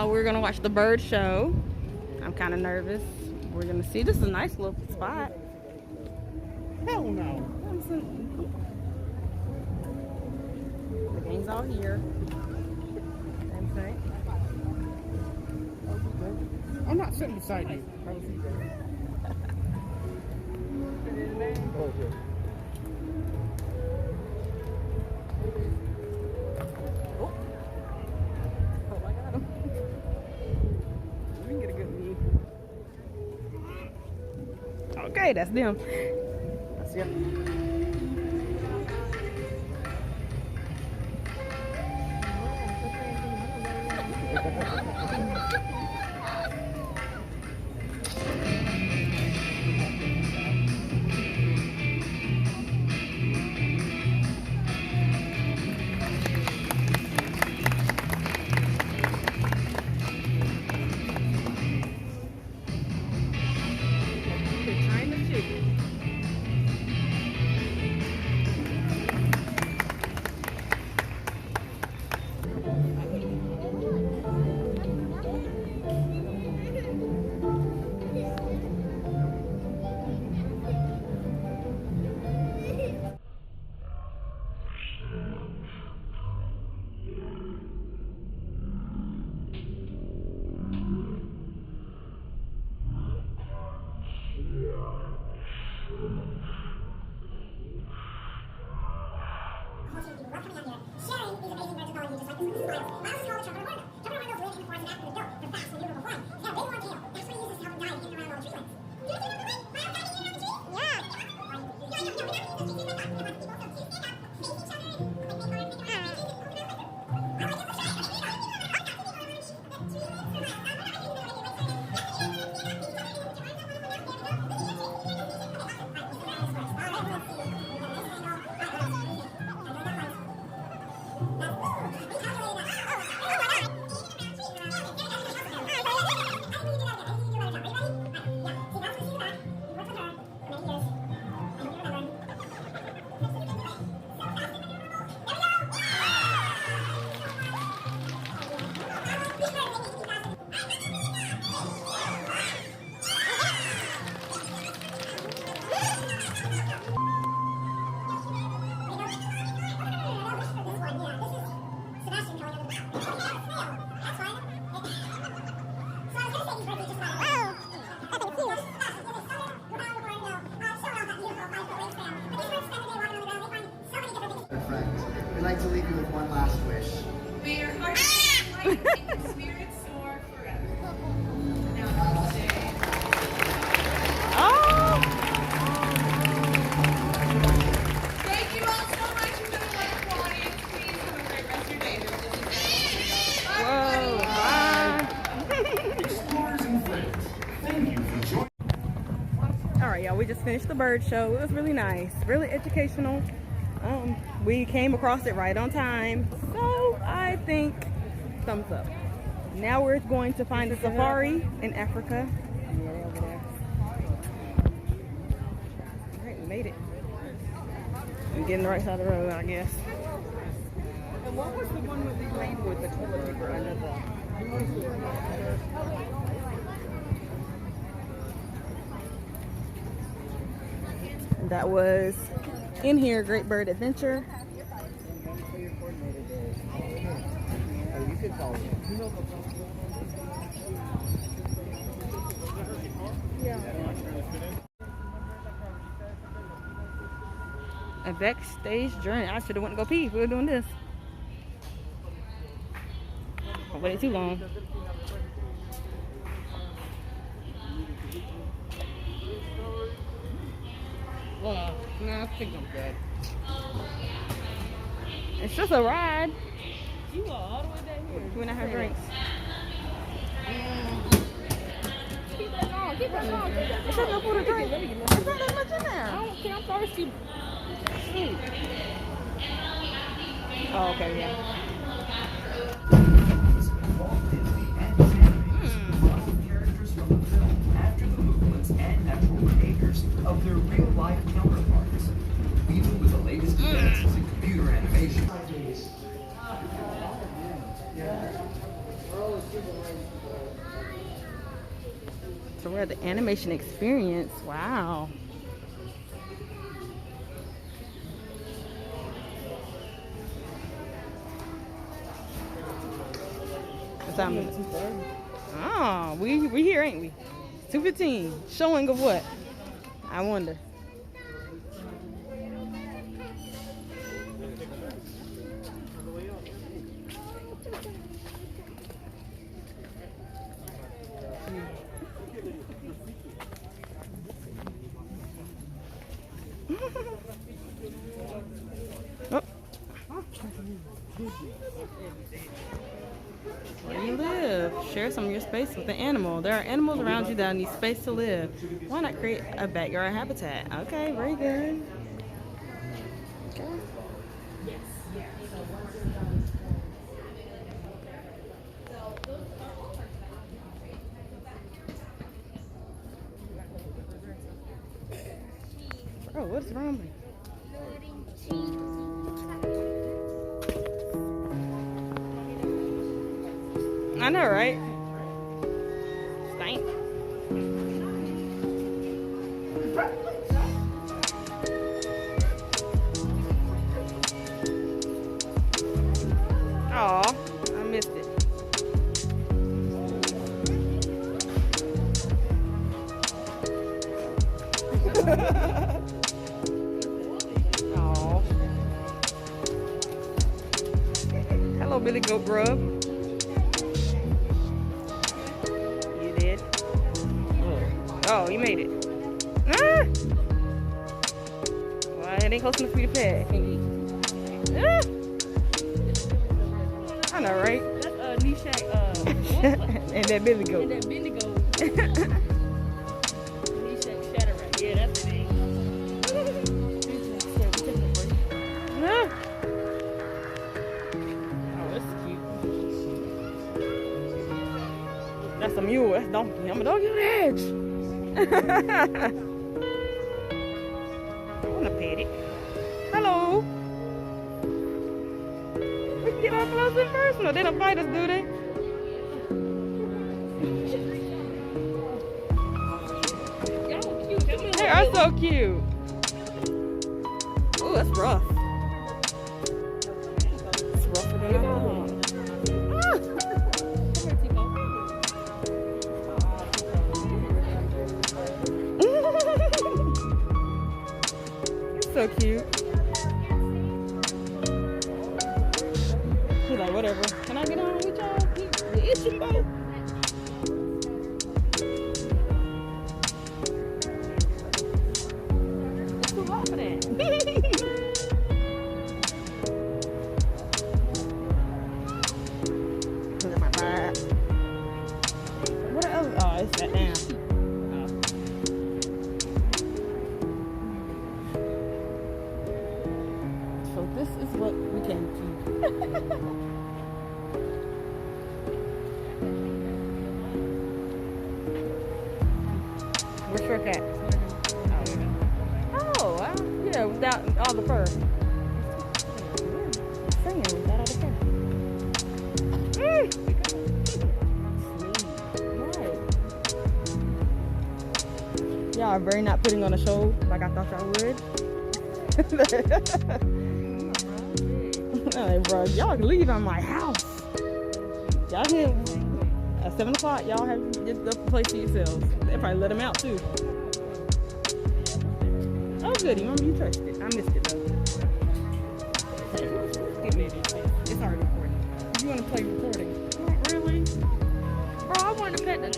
y'all, we're gonna watch the bird show. I'm kind of nervous. We're gonna see. This is a nice little spot. Hell no. The gang's all here. Same thing. I'm not sitting beside you. Okay, that's them. That's it. We'd like to leave you with one last wish. May your heart be light and your spirit soar forever. Now stay. Oh! Thank you all so much for the wonderful audience. Please have a great rest of your day. Whoa! Bye. Explorers and friends, thank you for joining. All right, y'all. We just finished the bird show. It was really nice, really educational. We came across it right on time, so I think thumbs up. Now we're going to find a safari in Africa. Over there. All right, we made it. I'm getting the right side of the road, I guess. And what was the one with the lane with the toilet paper under the... That was In Here, Great Bird Adventure. Oh, you could call it. Yeah. A backstage journey. I should have went to go pee if we were doing this. I waited too long. Well, no, I think I'm good. It's just a ride. You are all the way down here. We're not have drinks. Keep that on. Keep that on. It's not no food or drink. There's not that much in there. I don't care. I'm thirsty. Shoot. Oh, okay, yeah. Walt Disney and Disney brought characters from the film after the movements and natural behaviors of their real-life counterparts, even with the latest advances in computer animation. Yeah. we're at the animation experience. Wow. What time is it? Oh, we here, ain't we? 2:15. Showing of what? I wonder. Oh. Where do you live? Share some of your space with the animal. There are animals around you that need space to live. Why not create a backyard habitat? Okay, very good. Okay. Bro, what's wrong with me? I know, right? Stank. Aw, I missed it. Aw. Hello, Billy Goat Grub. Oh, you made it. Ah! Well, it ain't close enough for you to pet. Ah! I know, right? That's Nishak, And that Billy Goat. and that Bendigo. Nishak Shatterite. Yeah, that's the name. Ah! Oh, that's cute. That's a mule. That's donkey. I'm a donkey on the edge. I wanna pet it. Hello. We can get up close and personal. They don't bite us, do they? Y'all cute. They are so cute. Oh, that's rough. It's rougher than I thought. So cute. She's like, whatever. Can I get on with y'all? You itching, boy? It's too hot for that. Look at my bird. What else? Oh, it's that down. This is what we came to. Where's your cat? Oh, wow. Yeah, without all the fur. Singing without all the fur. Right. Y'all are very not putting on a show like I thought y'all would. Hey, bro, y'all can leave on my house. Y'all can at 7 o'clock. Y'all have just the place to yourselves. They probably let them out too. Oh, goody, remember you touched it. I missed it though. It's already recording. You want to play recording? Really? Bro, I wanted to pet that.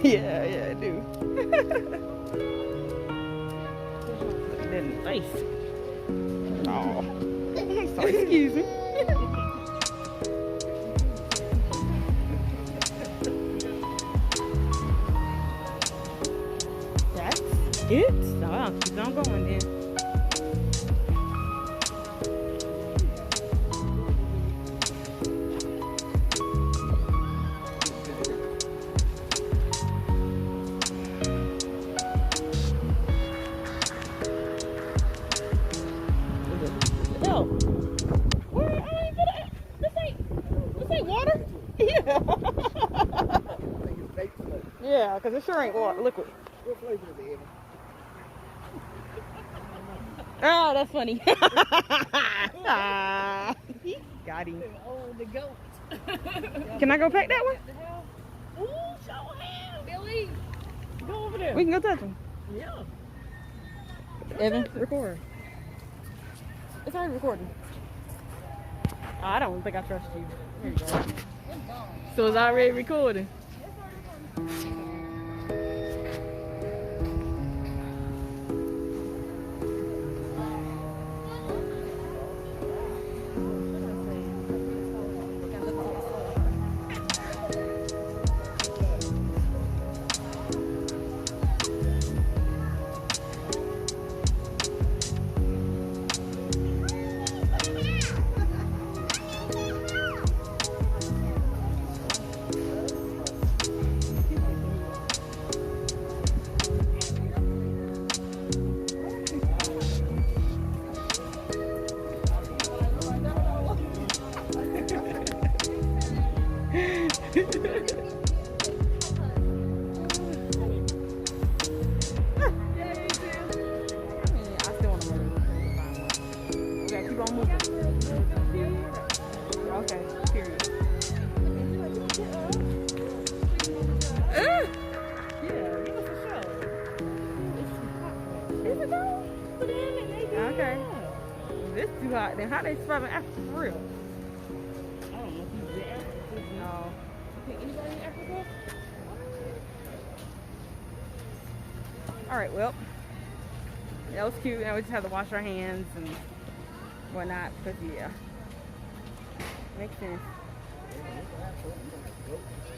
Yeah, I do. Look at that in the face. Oh, sorry, excuse me. That's it. So I'll keep on going then. because it sure ain't water, liquid. What flavor is it? Oh, that's funny. Got him. Oh, the goat. Can I go pack that one? Ooh, show him, Billy. Go over there. We can go touch him. Yeah. Evan, record. It's already recording. Oh, I don't think I trust you. Here you go. So it's already recording. Then how they surviving Africa for real? I don't know if he's in Africa. No. Okay, anybody in Africa? Alright, well. That was cute. Now we just have to wash our hands and whatnot. Because, yeah. Makes sense.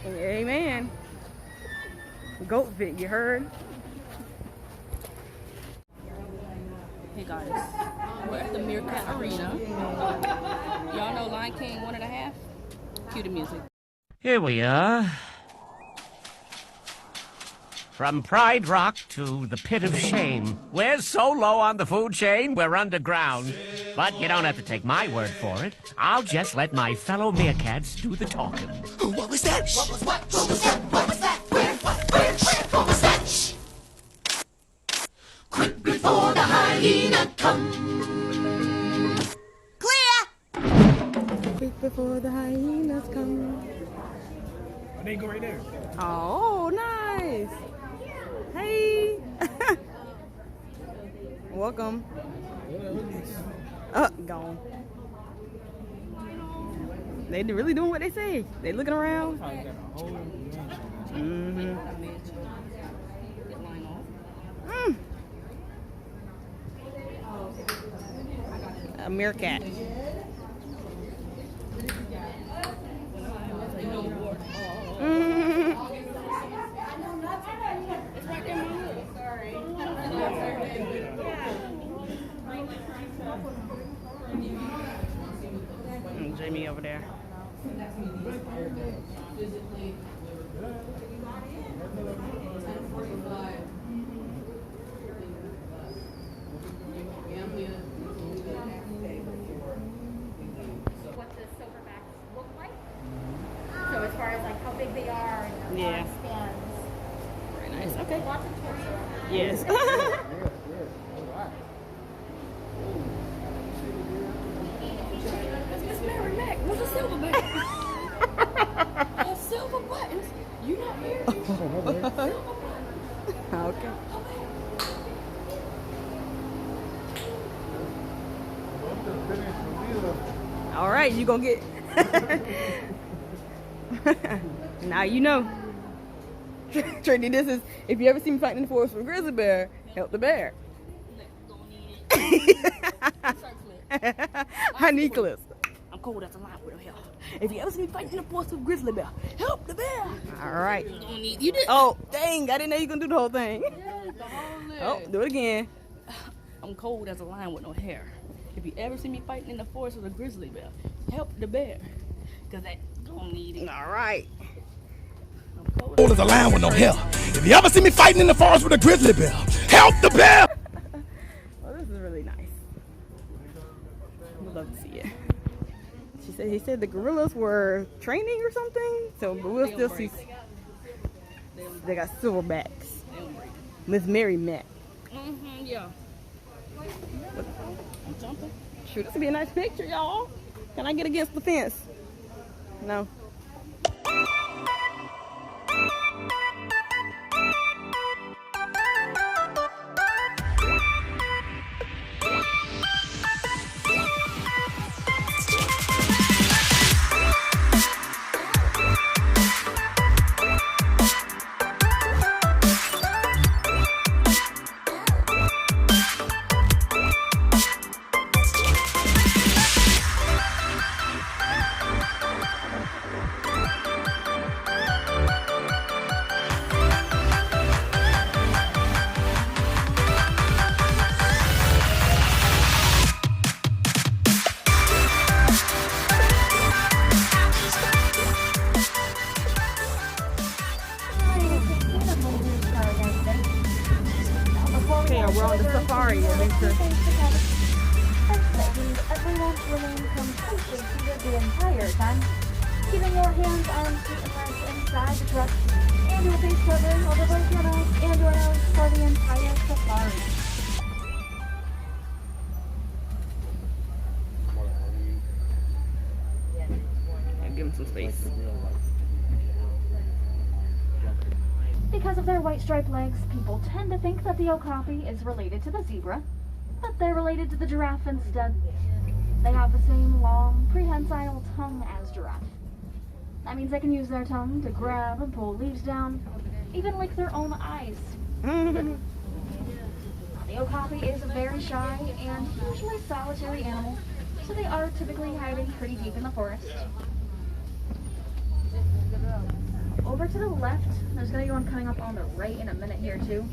Amen. Goat fit, you heard? Hey guys, we're at the Meerkat Arena. Y'all know Lion King 1.5? Cue the music. Here we are. From Pride Rock to the Pit of Shame. We're so low on the food chain, we're underground. But you don't have to take my word for it. I'll just let my fellow meerkats do the talking. What was that? What was what? What was that? What was that? Where? What was that? Shh. Quick before the hyena comes. Clear! Quick before the hyenas come. They go right there. Oh, nice. Hey. Welcome. Gone. They really doing what they say. They looking around. Mm-hmm. A meerkat. Jamie over there. What the silverbacks look like. So as far as like how big they are and their Yeah. spans. Very nice. Okay. Lots of torso. Yes. Miss Mary Mac, what's a silverback? A silver buttons. You not here? Okay. All right, you gonna get. Now you know. Trinity, this is if you ever see me fighting in the forest with a grizzly bear, help the bear. I need clips. I'm cold as a lion with a hair. If you ever see me fighting in the forest with a grizzly bear, help the bear. All right. You don't need you did. Oh, dang! I didn't know you gonna do the whole thing. Oh, do it again. I'm cold as a lion with no hair. If you ever see me fighting in the forest with a grizzly bear, help the bear. Cause that don't need it. All right. I'm cold Cold as a lion with no hair. If you ever see me fighting in the forest with a grizzly bear, help the bear! Well, this is really nice. Would love to see it. He said the gorillas were training or something. So but we'll still see. They got silverbacks. They don't break. Miss Mary Mac. Yeah. I'm jumping. Shoot, this would be a nice picture, y'all. Can I get against the fence? No. Okay, we're on the safari adventure. Everyone remain completely seated the entire time, keeping your hands, arms, feet, and legs inside the truck, and your face covered over both your mouth and your nose for the entire safari. Give him some space. Because of their white striped legs, people tend to think that the okapi is related to the zebra, but they're related to the giraffe instead. They have the same long, prehensile tongue as giraffe. That means they can use their tongue to grab and pull leaves down, even lick their own eyes. The okapi is a very shy and usually solitary animal, so they are typically hiding pretty deep in the forest. Over to the left, there's going to be one coming up on the right in a minute here too.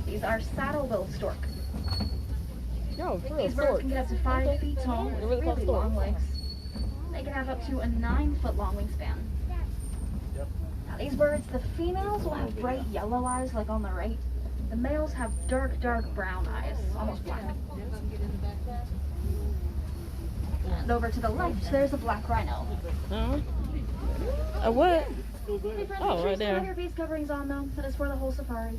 These are saddle-billed stork. Yo, for real, These birds can get up to 5 feet tall with really really close long legs. They can have up to a 9-foot long wingspan. Now these birds, the females will have bright yellow eyes like on the right. The males have dark brown eyes, almost black. And over to the left, there's a black rhino. A what? Hey friends, Oh, right there. Have your face coverings on though. That is for the whole safari.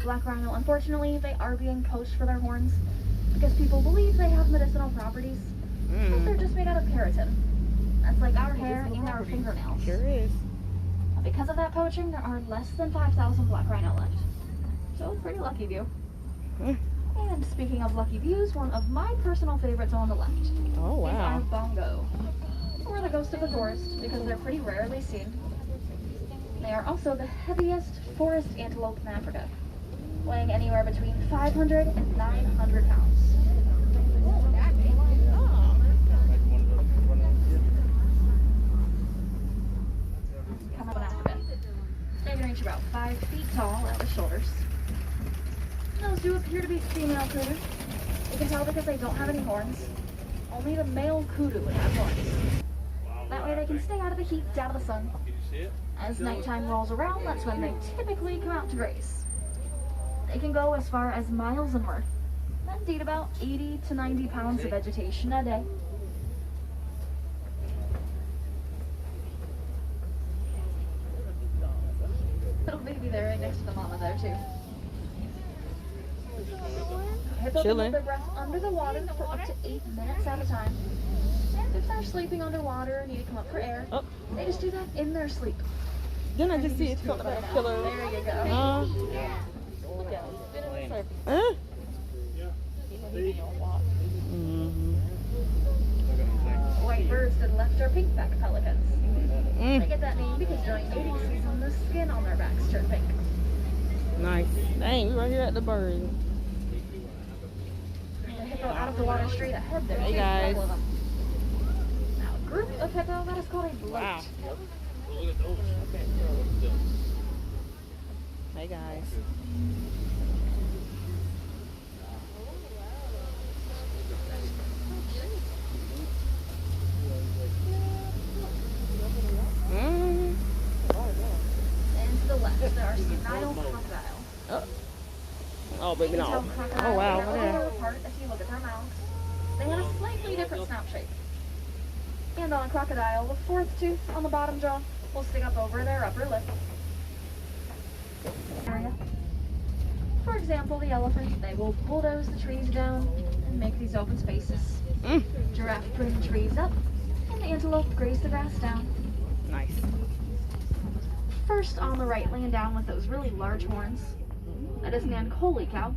Black rhino, unfortunately, they are being poached for their horns because people believe they have medicinal properties, but they're just made out of keratin. That's like our hair and our fingernails. Sure is. Because of that poaching, there are less than 5,000 black rhino left. So, pretty lucky view. And speaking of lucky views, one of my personal favorites on the left Oh, is our wow. bongo, or the ghost of the forest, because they're pretty rarely seen. They are also the heaviest forest antelope in Africa, weighing anywhere between 500 and 900 pounds. Come up in Africa. They can reach about 5 feet tall at the shoulders. Those do appear to be female kudu. You can tell because they don't have any horns. Only the male kudu would have horns. That way they can stay out of the heat, out of the sun. As nighttime rolls around, that's when they typically come out to graze. They can go as far as miles inward and eat about 80 to 90 pounds of vegetation a day. Little baby there right next to the mama there too. Hippos can hold their breath under the water for up to 8 minutes at a time. And if they're sleeping underwater and need to come up for air, they just do that in their sleep. Didn't I just see it called a killer? There you go. White birds to the left are pink-backed pelicans. They get that name because during mating season, the skin on their backs turn pink. Nice. Dang, we're right here at the bird. The hippo out of the water straight ahead there. Hey, too, guys. couple of them. Now, a group of hippo, that is called a bloat. Wow. Hey, guys. And to the left, there are some Nile crocodile. Oh, baby, no. Oh, wow. What there? Apart if you look at their mouths. They have a slightly different snout shape. And on a crocodile, the fourth tooth on the bottom jaw will stick up over their upper lip. area. For example, the elephant, they will bulldoze the trees down and make these open spaces. Giraffe prune trees up, and the antelope graze the grass down. Nice. First on the right, laying down with those really large horns, that is an Ankoli cow,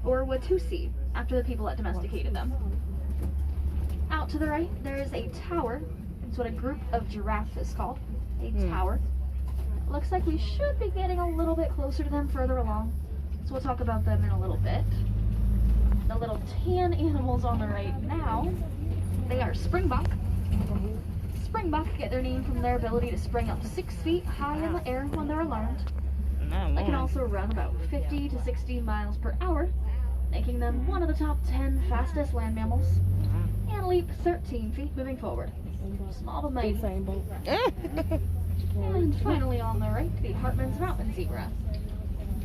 or Watusi, after the people that domesticated them. Out to the right, there is a tower. It's what a group of giraffe is called, a tower. It looks like we should be getting a little bit closer to them further along, so we'll talk about them in a little bit. The little tan animals on the right now, they are springbok. Springbok get their name from their ability to spring up 6 feet high in the air when they're alarmed. They can also run about 50 to 60 miles per hour, making them one of the top 10 fastest land mammals, and leap 13 feet moving forward. Small but mighty. And finally on the right, the Hartman's mountain zebra.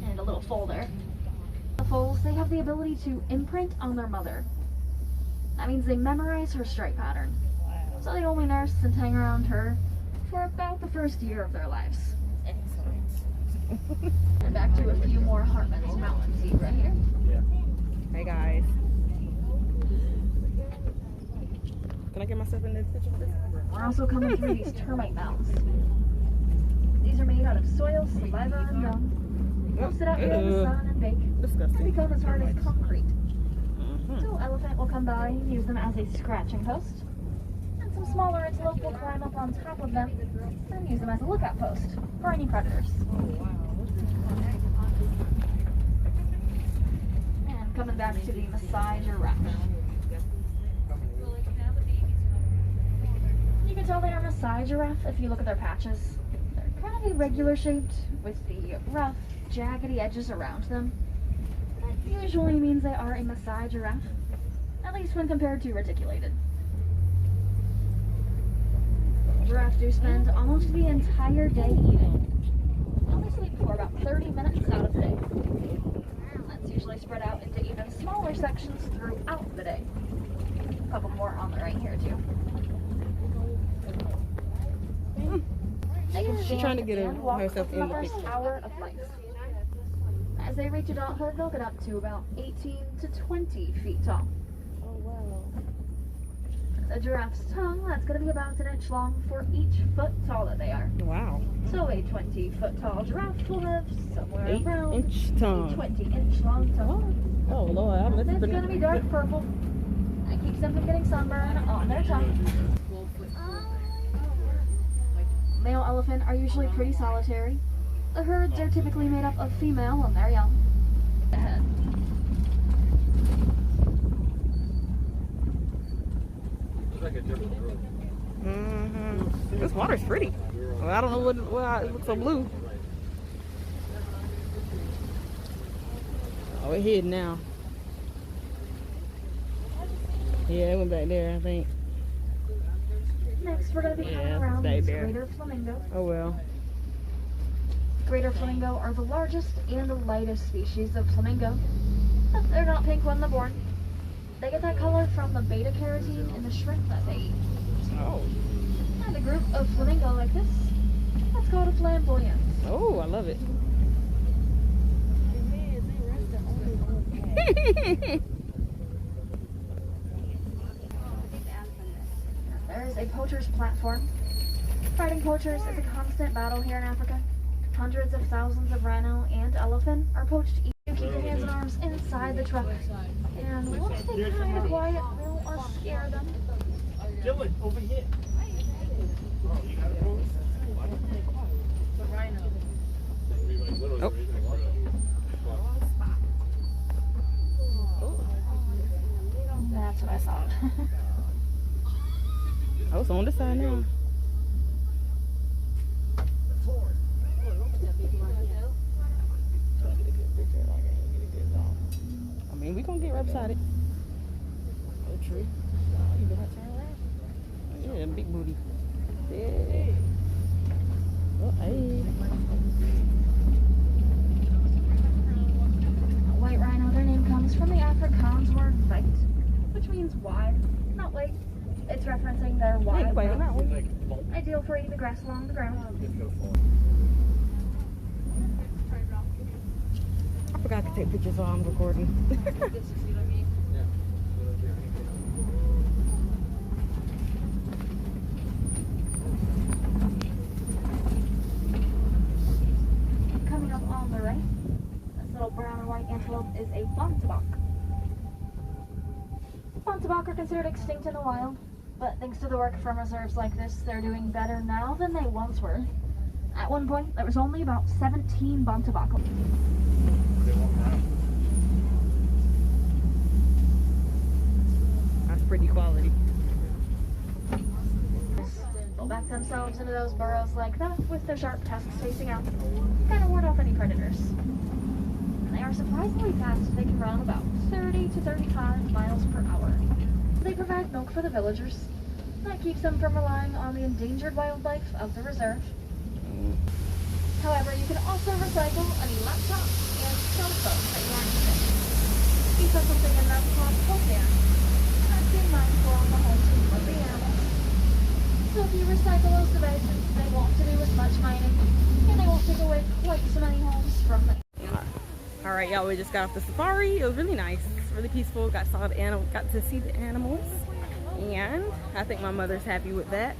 And a little foal there. The foals, they have the ability to imprint on their mother. That means they memorize her strike pattern. So they only nurse and hang around her for about the first year of their lives. And back to a few more Hartman's mountain zebra here. Hey guys. Can I get myself in this picture with this? We're also coming through these termite mounds. These are made out of soil, saliva, and dung. They'll sit out here in the sun and bake and Disgusting. become as hard as concrete. So elephant will come by and use them as a scratching post. And some smaller antelope will climb up on top of them and use them as a lookout post for any predators. And coming back to the Maasai giraffe. You can tell they are Maasai giraffe if you look at their patches. They're kind of irregular shaped with the rough, jaggedy edges around them. That usually means they are a Maasai giraffe, at least when compared to reticulated. Giraffes do spend almost the entire day eating. They only sleep for about 30 minutes out of the day. That's usually spread out into even smaller sections throughout the day. A couple more on the right here too. They can She's stand trying to get and walk herself within in the the first picture. hour of life. As they reach adulthood, they'll get up to about 18 to 20 feet tall. A giraffe's tongue, that's going to be about 1 inch long for each foot tall that they are. Wow. So a 20-foot tall giraffe will have somewhere 8 around inch a tongue. 20-inch long tongue. Oh Lord, I'm It's listening. going to be dark purple. That keeps them from getting sunburn on their tongue. Male elephant are usually pretty solitary. The herds are typically made up of female when they're young. Ahead. This water's pretty. Well, I don't know why it looks so blue. Oh, it hid now. Yeah, it went back there, I think. Next, we're going to be coming Yeah, around stay these there. greater flamingo. Oh well. Greater flamingo are the largest and the lightest species of flamingo. But they're not pink when they're born. They get that color from the beta carotene in the shrimp that they eat. Oh. And a group of flamingo like this, that's called a flamboyance. Oh, I love it. There is a poacher's platform. Fighting poachers is a constant battle here in Africa. Hundreds of thousands of rhino and elephant are poached each. You keep your hands and arms inside the truck. And once they kind of quiet, they'll or scare them. Dylan, over here. Oh. That's what I thought. I was on this side now. I mean, we gonna get right beside it. Oh, tree. You better turn around. Yeah, big booty. Yeah. Oh, hey. White rhino, their name comes from the Afrikaans word white, which means wide, not white. It's referencing their wide Wait, mouth. not one. Ideal for eating the grass along the ground. forgot I could take pictures while I'm recording. Coming up on the right, this little brown and white antelope is a bontebok. Bontebok are considered extinct in the wild, but thanks to the work from reserves like this, they're doing better now than they once were. At one point, there was only about 17 bontebok. That's pretty quality. They'll back themselves into those burrows like that with their sharp tusks facing out, kind of ward off any predators. And they are surprisingly fast. They can run about 30 to 35 miles per hour. They provide milk for the villagers. That keeps them from relying on the endangered wildlife of the reserve. However, you can also recycle any laptop and cell phone that you aren't using. If you put something in that pot, hold there. And be mindful on the home team of the animals. So if you recycle those devices, they won't to do as much mining, and they won't take away quite so many homes from them. All right, y'all, we just got off the safari. It was really nice, really peaceful. Got to see the animals, and I think my mother's happy with that.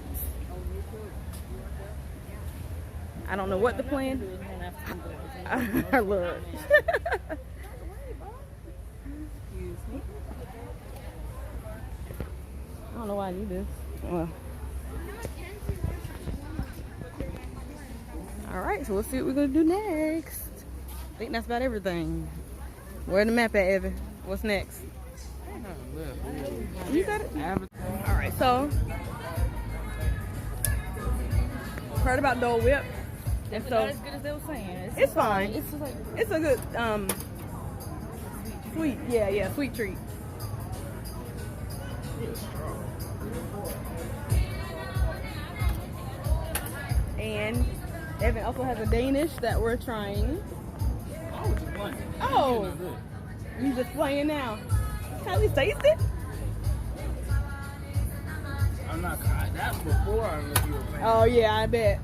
I don't know what the plan. Look. Excuse me. I don't know why I need this. Well. All right, so we'll see what we're gonna do next. I think that's about everything. Where the map at, Evan? What's next? You got it? All right, so heard about Dole Whip. It's not as good as they were saying. It's fine. It's just like It's a good sweet, yeah, sweet treat. And Evan also has a Danish that we're trying. Oh, you just playing now? Can we taste it? I'm not. That's before I let you away. Oh yeah, I bet.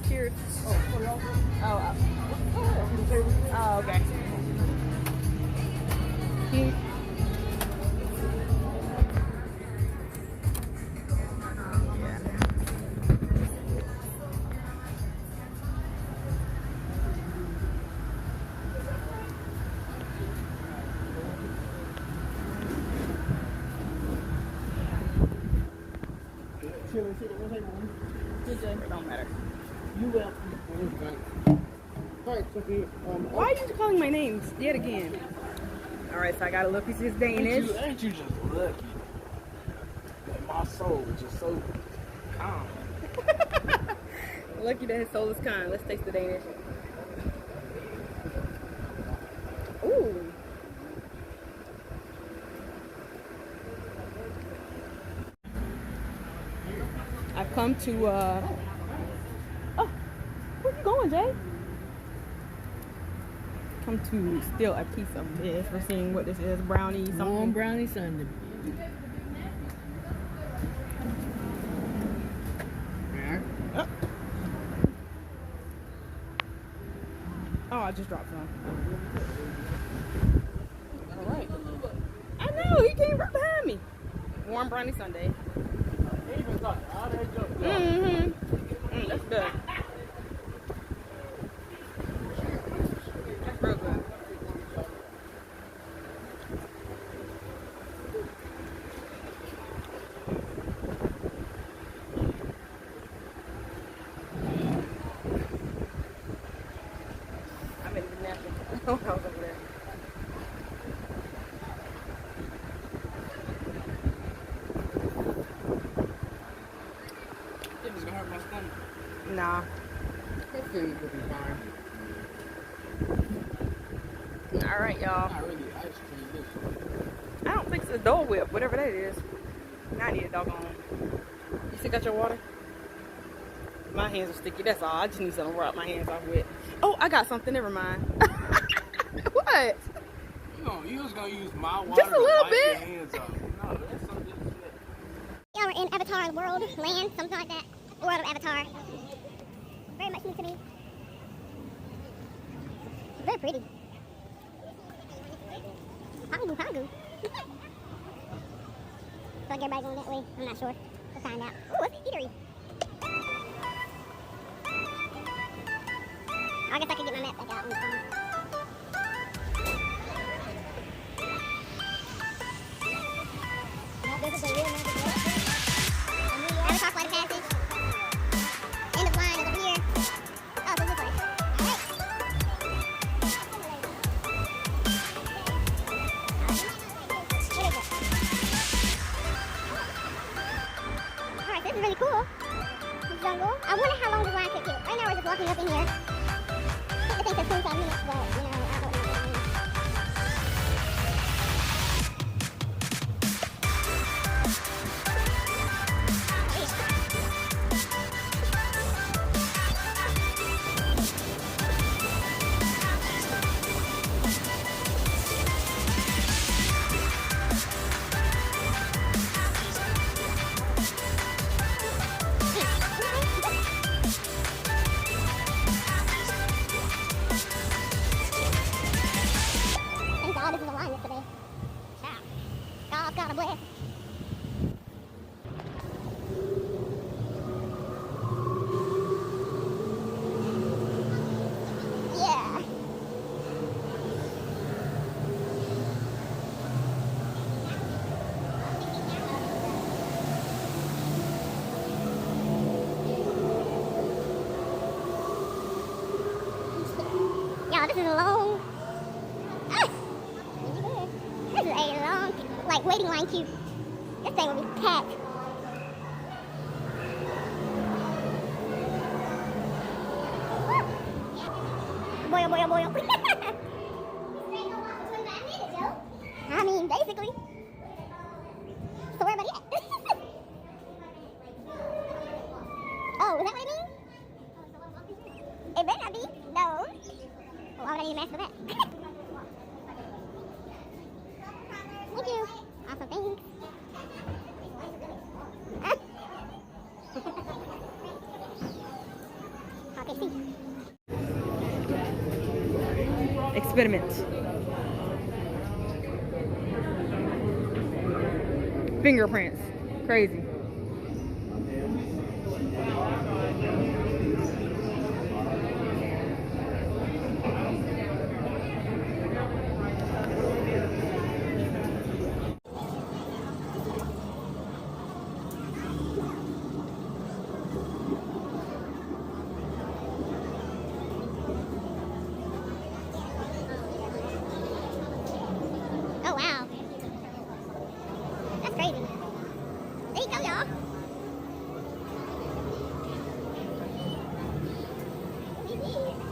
Cheers. Oh, okay. Cheers. It don't matter. You will. Why are you calling my name yet again? Alright, so I got a little piece of this Danish. Ain't you just lucky? That my soul is just so calm. Lucky that his soul is kind. Let's taste the Danish. Ooh. I've come to, oh, where you going, Jay? Come to steal a piece of this. We're seeing what this is. Brownie something. warm brownie sundae. Oh. Oh, I just dropped some. All right. I know, he came right behind me. Warm brownie sundae. Mm-hmm. That's good. That's real good. I made a napkin when I was over there. It's gonna hurt my stomach. Nah. That feeling will be fine. All right, y'all. Not really ice cream. This. I don't think it's a Dole Whip, whatever that is. I need a doggone. You still got your water? My hands are sticky, that's all. I just need something to rub my hands off with. Oh, I got something, never mind. What? You was gonna use my water Just a little to wipe bit. your hands off. No, that's so disrespectful. Yeah, we're in Avatar World, Land, something like that. The world of Avatar. Very much new to me. pretty. Hongu, hongu. Feel like everybody's going that way. I'm not sure. We'll find out. Ooh, what's the eatery? I guess I could get my map back out on the phone. Avatar flight of passage. End of line is over here. Oh, so this way. Alright, this is really cool. This jungle. I wonder how long the line took here. Right now we're just walking up in here. I think it says 25 minutes, but you know, I don't know what that means. Thank God this is a line yesterday. Wow. God bless. Yeah. Y'all, this is a long. This is a long, like, waiting line queue. This thing will be packed. Boy, oh boy, oh boy. I mean, basically. So where everybody at? Oh, is that what it means? It better not be. No. Well, why would I need a mask for that? Thank you. Awesome, thanks. Okay, see. Experiment. Fingerprints. Crazy. Oh, wow. That's crazy. There you go, y'all.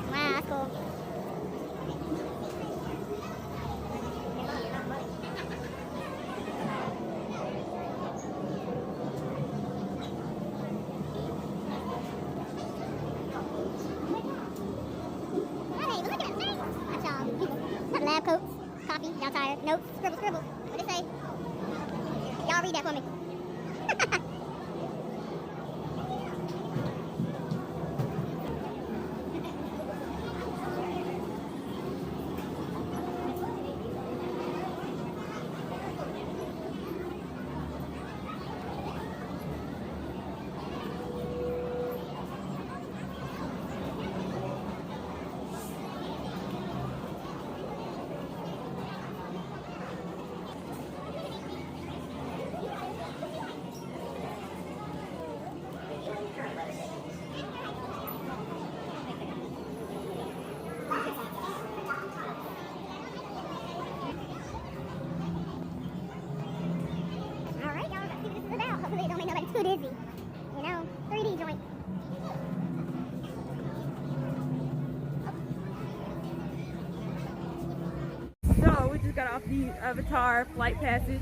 Wow, that's cool. Hey, look at that thing. That's y'all. What lab coats? Coffee? Y'all tired? Notes? Scribble, scribble. What'd it say? Y'all read that for me. Alright, y'all, let's see what this is about. Hopefully it don't make nobody too dizzy. You know, 3D joint. So we just got off the Avatar flight passage,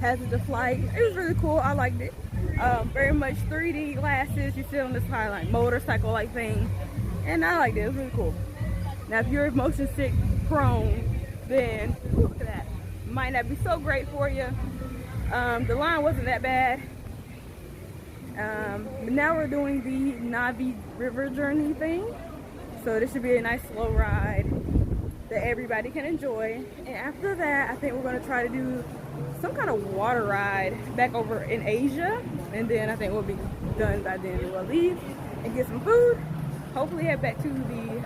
hazard of flight. It was really cool. I liked it. Very much 3D glasses. You sit on this kind of like motorcycle-like thing, and I liked it. It was really cool. Now, if you're motion sick prone, then look at that. Might not be so great for you. The line wasn't that bad. But now we're doing the Navi River journey thing. So this should be a nice slow ride. everybody can enjoy. And after that, I think we're going to try to do some kind of water ride back over in Asia. And then I think we'll be done by then. We'll leave and get some food. Hopefully head back to the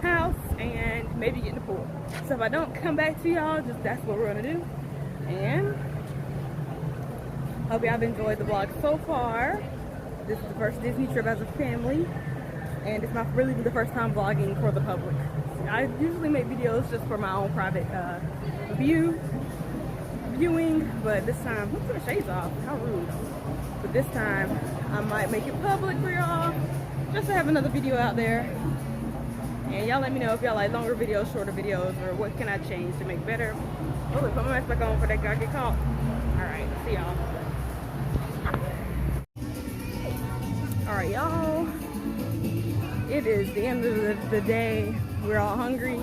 house and maybe get in the pool. So if I don't come back to y'all, just that's what we're going to do. And hope y'all have enjoyed the vlog so far. This is the first Disney trip as a family. And it's really the first time vlogging for the public. I usually make videos just for my own private viewing, but this time, let's put the shades off, how rude. But this time, I might make it public for y'all, just to have another video out there. And y'all let me know if y'all like longer videos, shorter videos, or what can I change to make better. Oh, put my mask back on for that guy get caught. Alright, see y'all. Alright, y'all. It is the end of the day. We're all hungry.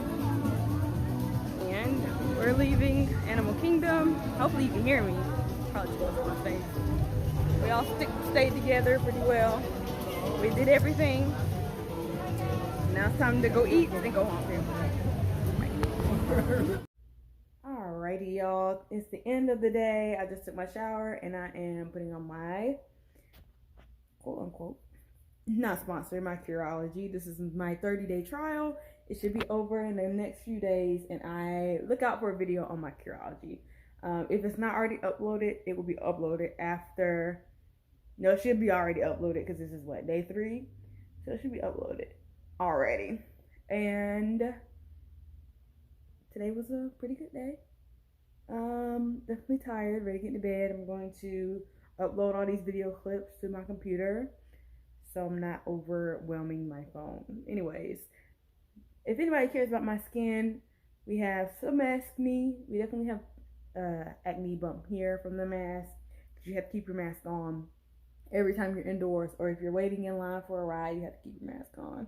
And we're leaving Animal Kingdom. Hopefully you can hear me. Probably too close to my face. We all stayed together pretty well. We did everything. Now it's time to go eat and go home. Alrighty, y'all. It's the end of the day. I just took my shower and I am putting on my quote unquote, not sponsored, my Curology. This is my 30-day trial. It should be over in the next few days, and I look out for a video on my Curology. If it's not already uploaded, it will be uploaded after. No, it should be already uploaded because this is what, day 3? So it should be uploaded already. And today was a pretty good day. Definitely tired, ready to get to bed. I'm going to upload all these video clips to my computer so I'm not overwhelming my phone. Anyways, if anybody cares about my skin, we have some acne. We definitely have acne bump here from the mask. You have to keep your mask on every time you're indoors, or if you're waiting in line for a ride, you have to keep your mask on.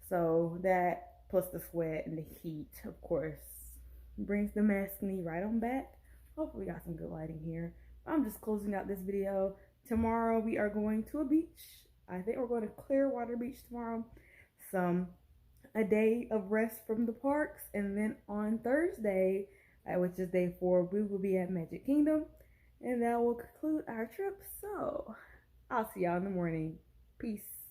So that plus the sweat and the heat, of course, brings the maskne right on back. Hopefully we got some good lighting here. I'm just closing out this video. Tomorrow we are going to a beach. I think we're going to Clearwater Beach tomorrow. A day of rest from the parks, and then on Thursday, which is day 4, we will be at Magic Kingdom, and that will conclude our trip. So I'll see y'all in the morning. Peace.